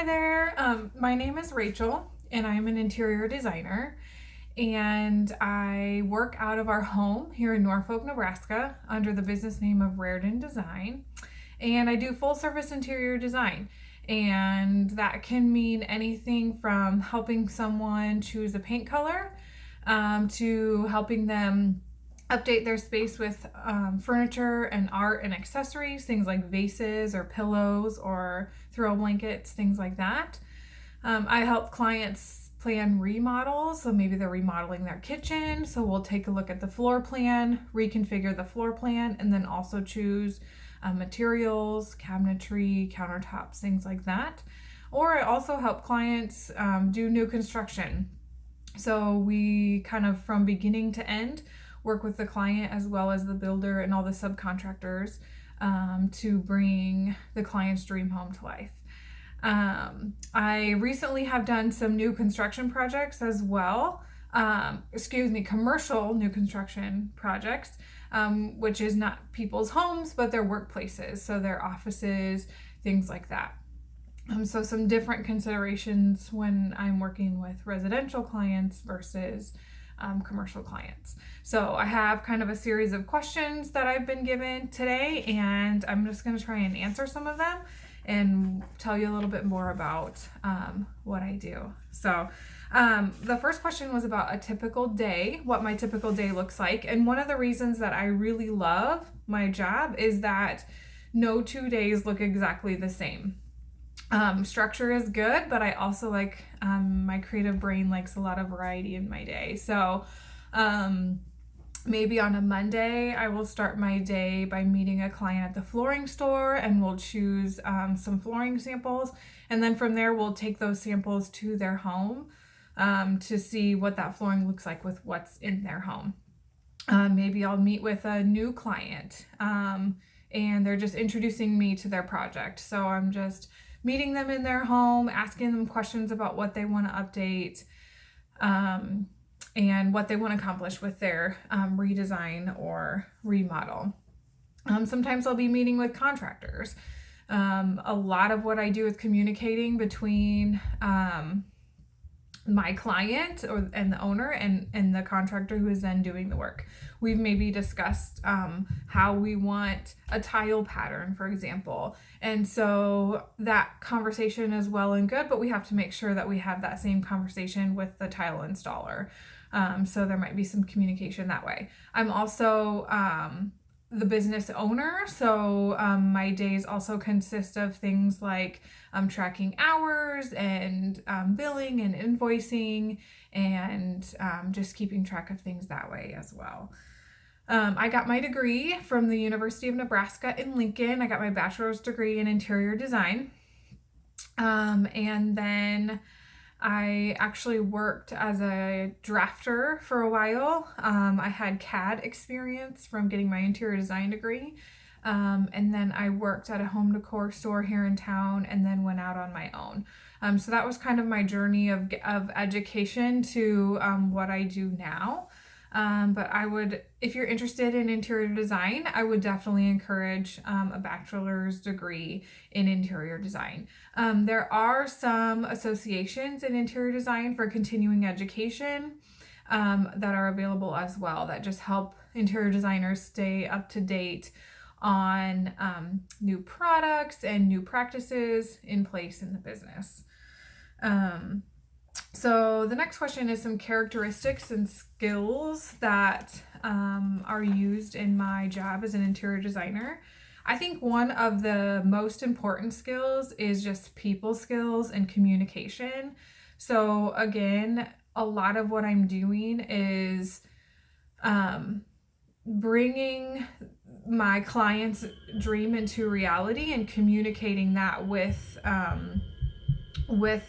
Hi there. My name is Rachel, and I'm an interior designer. And I work out of our home here in Norfolk, Nebraska, under the business name of Rardon Design. And I do full service interior design. And that can mean anything from helping someone choose a paint color to helping them update their space with furniture and art and accessories, things like vases or pillows or throw blankets, things like that. I help clients plan remodels, so maybe they're remodeling their kitchen, so we'll take a look at the floor plan, reconfigure the floor plan, and then also choose materials, cabinetry, countertops, things like that. Or I also help clients do new construction. So we kind of from beginning to end work with the client as well as the builder and all the subcontractors to bring the client's dream home to life. I recently have done some new construction projects as well. Commercial new construction projects, which is not people's homes, but their workplaces, so their offices, things like that. So some different considerations when I'm working with residential clients versus commercial clients. So I have kind of a series of questions that I've been given today, and I'm just going to try and answer some of them and tell you a little bit more about what I do. So the first question was about a typical day, what my typical day looks like. And one of the reasons that I really love my job is that no 2 days look exactly the same. Structure is good, but I also like my creative brain likes a lot of variety in my day. So maybe on a Monday, I will start my day by meeting a client at the flooring store, and we'll choose some flooring samples. And then from there, we'll take those samples to their home to see what that flooring looks like with what's in their home. Maybe I'll meet with a new client and they're just introducing me to their project. So I'm just meeting them in their home, asking them questions about what they want to update and what they want to accomplish with their redesign or remodel. Sometimes I'll be meeting with contractors. A lot of what I do is communicating between my client and the owner and the contractor who is then doing the work. We've maybe discussed how we want a tile pattern, for example. And so that conversation is well and good, but we have to make sure that we have that same conversation with the tile installer. So there might be some communication that way. I'm also the business owner, so my days also consist of things like tracking hours and billing and invoicing and just keeping track of things that way as well. I got my degree from the University of Nebraska in Lincoln. I got my bachelor's degree in interior design. And then I actually worked as a drafter for a while. I had CAD experience from getting my interior design degree. And then I worked at a home decor store here in town and then went out on my own. So that was kind of my journey of education to what I do now. But I would, if you're interested in interior design, I would definitely encourage a bachelor's degree in interior design. There are some associations in interior design for continuing education that are available as well that just help interior designers stay up to date on new products and new practices in place in the business. So the next question is some characteristics and skills that are used in my job as an interior designer. I think one of the most important skills is just people skills and communication. So again, a lot of what I'm doing is bringing my client's dream into reality and communicating that with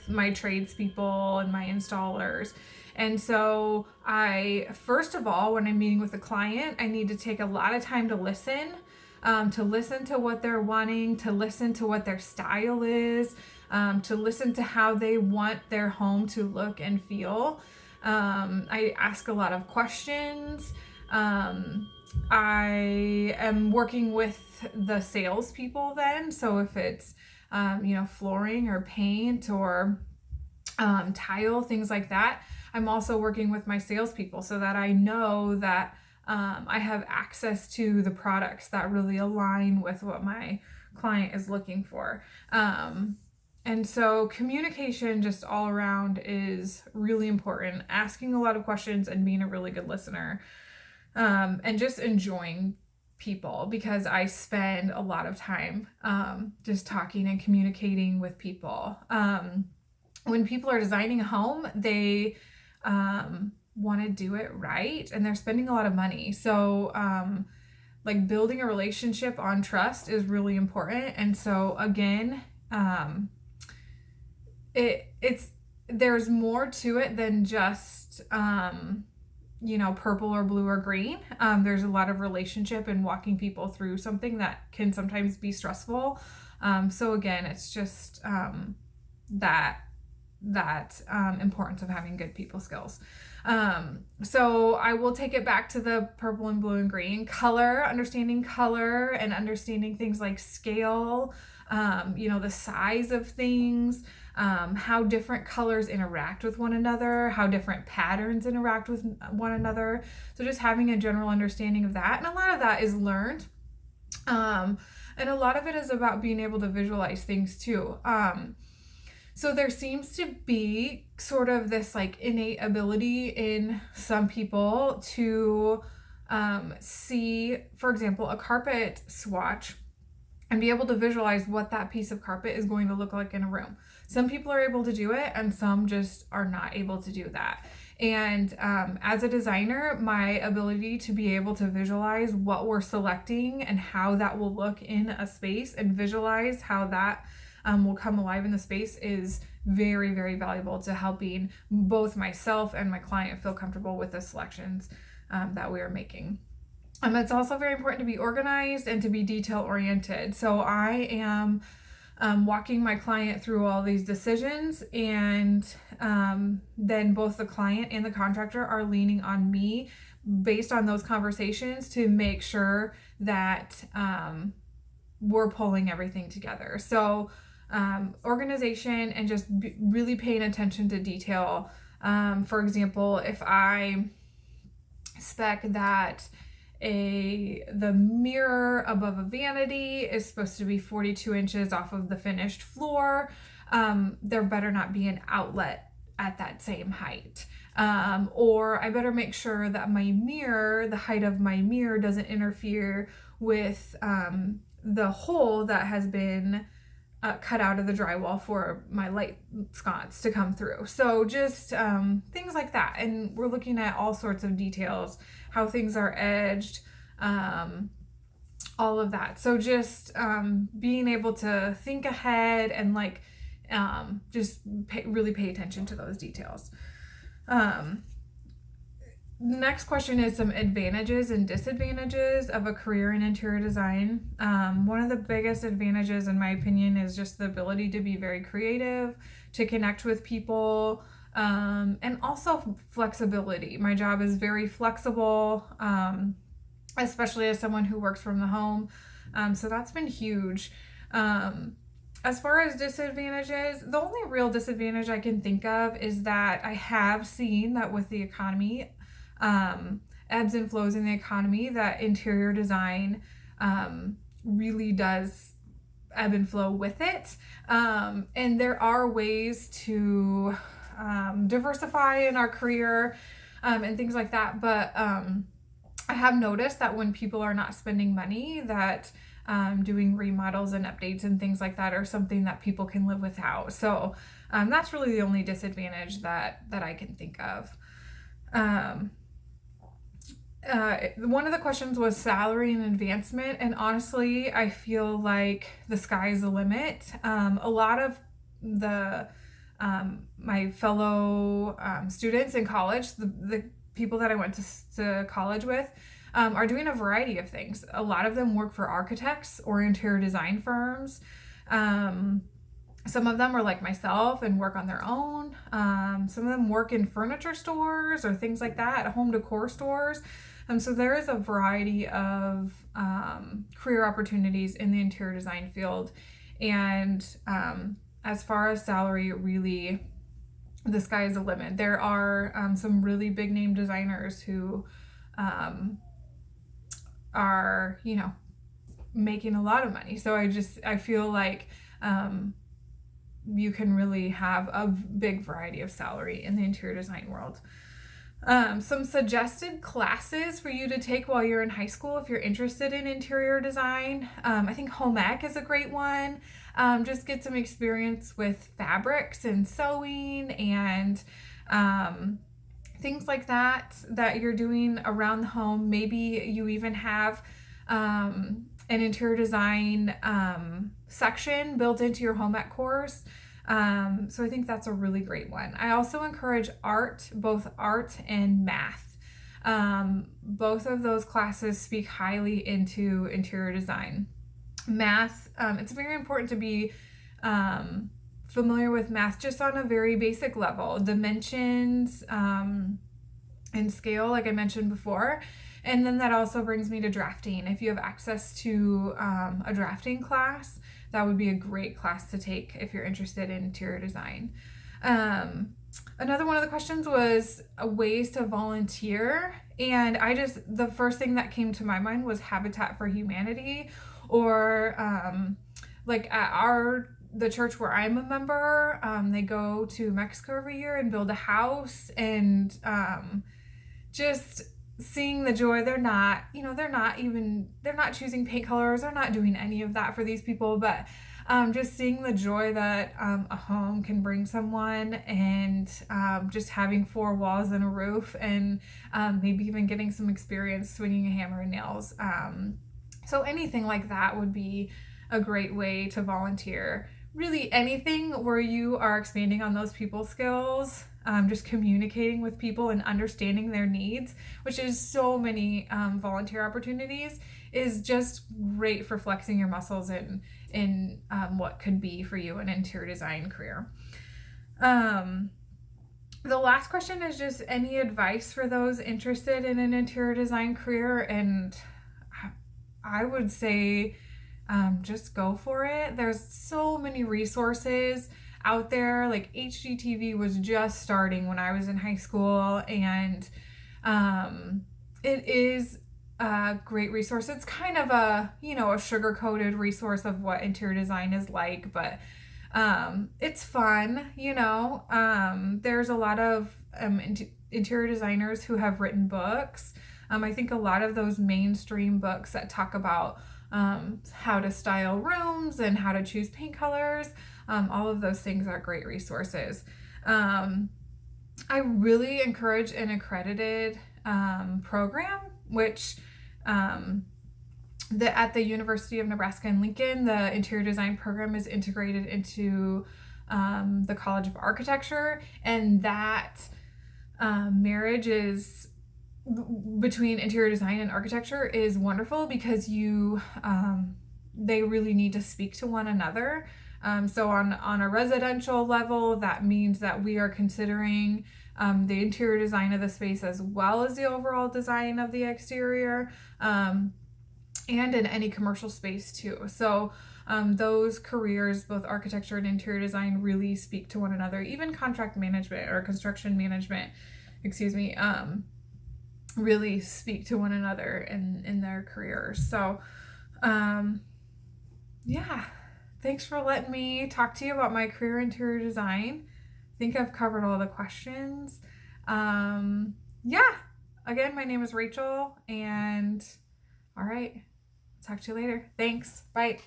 my tradespeople and my installers. And so first of all, when I'm meeting with a client, I need to take a lot of time to listen to what they're wanting, to listen to what their style is, to listen to how they want their home to look and feel. I ask a lot of questions. I am working with the salespeople then. So if it's flooring or paint or tile, things like that. I'm also working with my salespeople so that I know that I have access to the products that really align with what my client is looking for. And so communication just all around is really important. Asking a lot of questions and being a really good listener, and just enjoying people, because I spend a lot of time just talking and communicating with people. When people are designing a home, they want to do it right, and they're spending a lot of money. So like building a relationship on trust is really important. And so again, it's there's more to it than just purple or blue or green. There's a lot of relationship and walking people through something that can sometimes be stressful. So again, it's just that importance of having good people skills. So I will take it back to the purple and blue and green. Understanding color and understanding things like scale, the size of things, how different colors interact with one another, how different patterns interact with one another. So just having a general understanding of that. And a lot of that is learned. And a lot of it is about being able to visualize things too. So there seems to be sort of this like innate ability in some people to see, for example, a carpet swatch and be able to visualize what that piece of carpet is going to look like in a room. Some people are able to do it and some just are not able to do that. And as a designer, my ability to be able to visualize what we're selecting and how that will look in a space and visualize how that will come alive in the space is very, very valuable to helping both myself and my client feel comfortable with the selections that we are making. It's also very important to be organized and to be detail oriented. So I am walking my client through all these decisions, and then both the client and the contractor are leaning on me based on those conversations to make sure that we're pulling everything together. So organization and just really paying attention to detail. For example, if I spec that the mirror above a vanity is supposed to be 42 inches off of the finished floor, there better not be an outlet at that same height. Or I better make sure that my mirror, the height of my mirror, doesn't interfere with the hole that has been cut out of the drywall for my light sconce to come through. So just things like that. And we're looking at all sorts of details, how things are edged, all of that. So just being able to think ahead and really pay attention to those details. Next question is some advantages and disadvantages of a career in interior design. One of the biggest advantages, in my opinion, is just the ability to be very creative, to connect with people, and also flexibility. My job is very flexible, especially as someone who works from the home. So that's been huge. As far as disadvantages, the only real disadvantage I can think of is that I have seen that with the economy, ebbs and flows in the economy, that interior design really does ebb and flow with it. And there are ways to diversify in our career and things like that. But I have noticed that when people are not spending money, that doing remodels and updates and things like that are something that people can live without. So that's really the only disadvantage that I can think of. One of the questions was salary and advancement, and honestly, I feel like the sky is the limit. A lot of the my fellow students in college, the people that I went to college with, are doing a variety of things. A lot of them work for architects or interior design firms. Some of them are like myself and work on their own. Some of them work in furniture stores or things like that, home decor stores. So there is a variety of career opportunities in the interior design field. And as far as salary, really, the sky is the limit. There are some really big name designers who are, making a lot of money. So I feel like you can really have a big variety of salary in the interior design world. Some suggested classes for you to take while you're in high school if you're interested in interior design. I think home ec is a great one. Just get some experience with fabrics and sewing and things like that you're doing around the home. Maybe you even have an interior design section built into your home ec course. So I think that's a really great one. I also encourage both art and math. Both of those classes speak highly into interior design. Math, it's very important to be familiar with math just on a very basic level. Dimensions and scale, like I mentioned before. And then that also brings me to drafting. If you have access to a drafting class, that would be a great class to take if you're interested in interior design. Another one of the questions was ways to volunteer. And the first thing that came to my mind was Habitat for Humanity, or like at the church where I'm a member, they go to Mexico every year and build a house, and just seeing the joy. They're not choosing paint colors, they're not doing any of that for these people, but just seeing the joy that a home can bring someone, and just having 4 walls and a roof, and maybe even getting some experience swinging a hammer and nails. So anything like that would be a great way to volunteer. Really anything where you are expanding on those people skills, just communicating with people and understanding their needs, which is so many volunteer opportunities, is just great for flexing your muscles in what could be for you an interior design career. The last question is just any advice for those interested in an interior design career, and I would say just go for it. There's so many resources out there. Like HGTV was just starting when I was in high school, and it is a great resource. It's kind of a sugar-coated resource of what interior design is like, but it's fun. There's a lot of interior designers who have written books. I think a lot of those mainstream books that talk about how to style rooms and how to choose paint colors, all of those things are great resources. I really encourage an accredited program, which at the University of Nebraska in Lincoln, the interior design program is integrated into the College of Architecture, and that marriage is between interior design and architecture is wonderful because they really need to speak to one another. So on a residential level, that means that we are considering the interior design of the space as well as the overall design of the exterior, and in any commercial space too. So those careers, both architecture and interior design, really speak to one another. Even contract management or construction management, really speak to one another in their careers. So thanks for letting me talk to you about my career in interior design. I think I've covered all the questions. Again, my name is Rachel, and all right, talk to you later. Thanks. Bye.